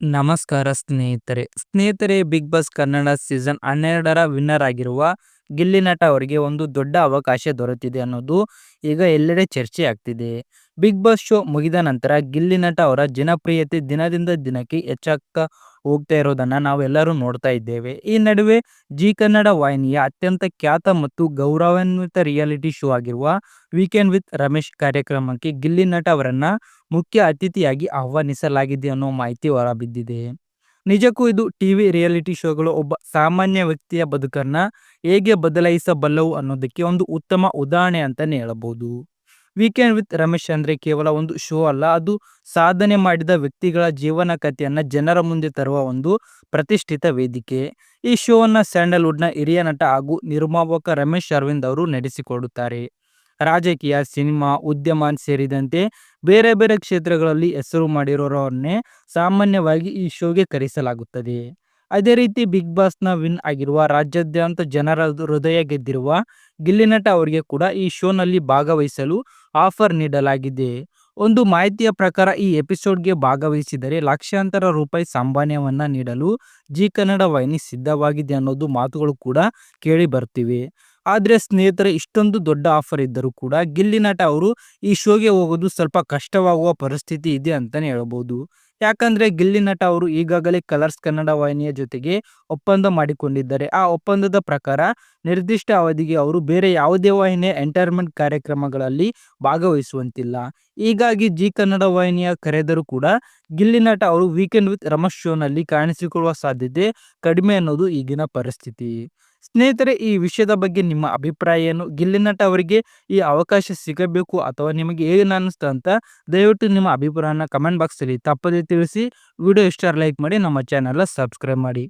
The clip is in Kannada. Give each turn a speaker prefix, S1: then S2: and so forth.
S1: ನಮಸ್ಕಾರ ಸ್ನೇಹಿತರೆ ಬಿಗ್ ಬಾಸ್ ಕನ್ನಡ ಸೀಸನ್ 12ರ ವಿನ್ನರ್ ಆಗಿರುವ ಗಿಲ್ಲಿ ನಟ ಅವರಿಗೆ ಒಂದು ದೊಡ್ಡ ಅವಕಾಶ ದೊರೆತಿದೆ ಅನ್ನೋದು ಈಗ ಎಲ್ಲೆಡೆ ಚರ್ಚೆ ಆಗ್ತಿದೆ. ಬಿಗ್ ಬಾಸ್ ಶೋ ಮುಗಿದ ನಂತರ ಗಿಲ್ಲಿ ನಟ ಅವರ ಜನಪ್ರಿಯತೆ ದಿನದಿಂದ ದಿನಕ್ಕೆ ಹೆಚ್ಚಾಗ್ತಾ ಹೋಗ್ತಾ ಇರೋದನ್ನ ನಾವೆಲ್ಲರೂ ನೋಡ್ತಾ ಇದ್ದೇವೆ. ಈ ನಡುವೆ ಜಿ ಕನ್ನಡ ವಾಹಿನಿಯ ಅತ್ಯಂತ ಖ್ಯಾತ ಮತ್ತು ಗೌರವಾನ್ವಿತ ರಿಯಾಲಿಟಿ ಶೋ ಆಗಿರುವ ವೀಕೆಂಡ್ ವಿತ್ ರಮೇಶ್ ಕಾರ್ಯಕ್ರಮಕ್ಕೆ ಗಿಲ್ಲಿ ನಟ ಅವರನ್ನ ಮುಖ್ಯ ಅತಿಥಿಯಾಗಿ ಆಹ್ವಾನಿಸಲಾಗಿದೆ ಅನ್ನೋ ಮಾಹಿತಿ ಹೊರಬಿದ್ದಿದೆ. ನಿಜಕ್ಕೂ ಇದು ಟಿವಿ ರಿಯಾಲಿಟಿ ಶೋಗಳು ಒಬ್ಬ ಸಾಮಾನ್ಯ ವ್ಯಕ್ತಿಯ ಬದುಕನ್ನ ಹೇಗೆ ಬದಲಾಯಿಸಬಲ್ಲವು ಅನ್ನೋದಕ್ಕೆ ಒಂದು ಉತ್ತಮ ಉದಾಹರಣೆ ಅಂತಾನೆ ಹೇಳಬಹುದು. ವೀಕೆಂಡ್ ವಿತ್ ರಮೇಶ್ ಅಂದ್ರೆ ಕೇವಲ ಒಂದು ಶೋ ಅಲ್ಲ, ಅದು ಸಾಧನೆ ಮಾಡಿದ ವ್ಯಕ್ತಿಗಳ ಜೀವನ ಕಥೆಯನ್ನ ಜನರ ಮುಂದೆ ತರುವ ಒಂದು ಪ್ರತಿಷ್ಠಿತ ವೇದಿಕೆ. ಈ ಶೋವನ್ನ ಸ್ಯಾಂಡಲ್ವುಡ್ನ ಹಿರಿಯ ನಟ ಹಾಗೂ ನಿರ್ಮಾಪಕ ರಮೇಶ್ ಅರವಿಂದ್ ಅವರು ನಡೆಸಿಕೊಡುತ್ತಾರೆ. ರಾಜಕೀಯ, ಸಿನಿಮಾ, ಉದ್ಯಮ ಸೇರಿದಂತೆ ಬೇರೆ ಬೇರೆ ಕ್ಷೇತ್ರಗಳಲ್ಲಿ ಹೆಸರು ಮಾಡಿರೋರನ್ನೇ ಸಾಮಾನ್ಯವಾಗಿ ಈ ಶೋಗೆ ಕರೆಸಲಾಗುತ್ತದೆ. ಅದೇ ರೀತಿ ಬಿಗ್ ಬಾಸ್ನ ವಿನ್ ಆಗಿರುವ ರಾಜ್ಯಾದ್ಯಂತ ಜನರ ಹೃದಯ ಗೆದ್ದಿರುವ ಗಿಲ್ಲಿ ನಟ ಅವರಿಗೆ ಕೂಡ ಈ ಶೋನಲ್ಲಿ ಭಾಗವಹಿಸಲು ಆಫರ್ ನೀಡಲಾಗಿದೆ. ಒಂದು ಮಾಹಿತಿಯ ಪ್ರಕಾರ ಈ ಎಪಿಸೋಡ್ಗೆ ಭಾಗವಹಿಸಿದರೆ ಲಕ್ಷಾಂತರ ರೂಪಾಯಿ ಸಂಭಾವನೆಯನ್ನ ನೀಡಲು ಜಿ ಕನ್ನಡ ವಾಹಿನಿ ಸಿದ್ಧವಾಗಿದೆ ಅನ್ನೋದು ಮಾತುಗಳು ಕೂಡ ಕೇಳಿ ಬರ್ತಿವೆ. ಆದರೆ ಸ್ನೇಹಿತರೆ, ಇಷ್ಟೊಂದು ದೊಡ್ಡ ಆಫರ್ ಇದ್ದರೂ ಕೂಡ ಗಿಲ್ಲಿ ನಟ ಅವರು ಈ ಶೋಗೆ ಹೋಗೋದು ಸ್ವಲ್ಪ ಕಷ್ಟವಾಗುವ ಪರಿಸ್ಥಿತಿ ಇದೆ ಅಂತಾನೆ ಹೇಳ್ಬೋದು. ಯಾಕಂದ್ರೆ ಗಿಲ್ಲಿ ನಟ ಅವರು ಈಗಾಗಲೇ ಕಲರ್ಸ್ ಕನ್ನಡ ವಾಹಿನಿಯ ಜೊತೆಗೆ ಒಪ್ಪಂದ ಮಾಡಿಕೊಂಡಿದ್ದಾರೆ. ಆ ಒಪ್ಪಂದದ ಪ್ರಕಾರ ನಿರ್ದಿಷ್ಟ ಅವಧಿಗೆ ಅವರು ಬೇರೆ ಯಾವುದೇ ವಾಹಿನಿಯ ಎಂಟರ್ಟೈನ್ಮೆಂಟ್ ಕಾರ್ಯಕ್ರಮಗಳಲ್ಲಿ ಭಾಗವಹಿಸುವಂತಿಲ್ಲ. ಹೀಗಾಗಿ ಜಿ ಕನ್ನಡ ವಾಹಿನಿಯ ಕರೆದರೂ ಕೂಡ ಗಿಲ್ಲಿ ನಟ ಅವರು ವೀಕೆಂಡ್ ವಿತ್ ರಮೇಶ್ ಶೋನಲ್ಲಿ ಕಾಣಿಸಿಕೊಳ್ಳುವ ಸಾಧ್ಯತೆ ಕಡಿಮೆ ಅನ್ನೋದು ಈಗಿನ ಪರಿಸ್ಥಿತಿ. ಸ್ನೇಹಿತರೆ, ಈ ವಿಷಯದ ಬಗ್ಗೆ ನಿಮ್ಮ ಅಭಿಪ್ರಾಯ ಏನು? ಗಿಲ್ಲಿ ನಟ ಅವರಿಗೆ ಈ ಅವಕಾಶ ಸಿಗಬೇಕು ಅಥವಾ ನಿಮಗೆ ಏನು ಅನ್ನಿಸ್ತಾ ಅಂತ ದಯವಿಟ್ಟು ನಿಮ್ಮ ಅಭಿಪ್ರಾಯನ ಕಮೆಂಟ್ ಬಾಕ್ಸಲ್ಲಿ ತಪ್ಪದೇ ತಿಳಿಸಿ. ವಿಡಿಯೋ ಇಷ್ಟ ಲೈಕ್ ಮಾಡಿ, ನಮ್ಮ ಚಾನೆಲ್ ಸಬ್ಸ್ಕ್ರೈಬ್ ಮಾಡಿ.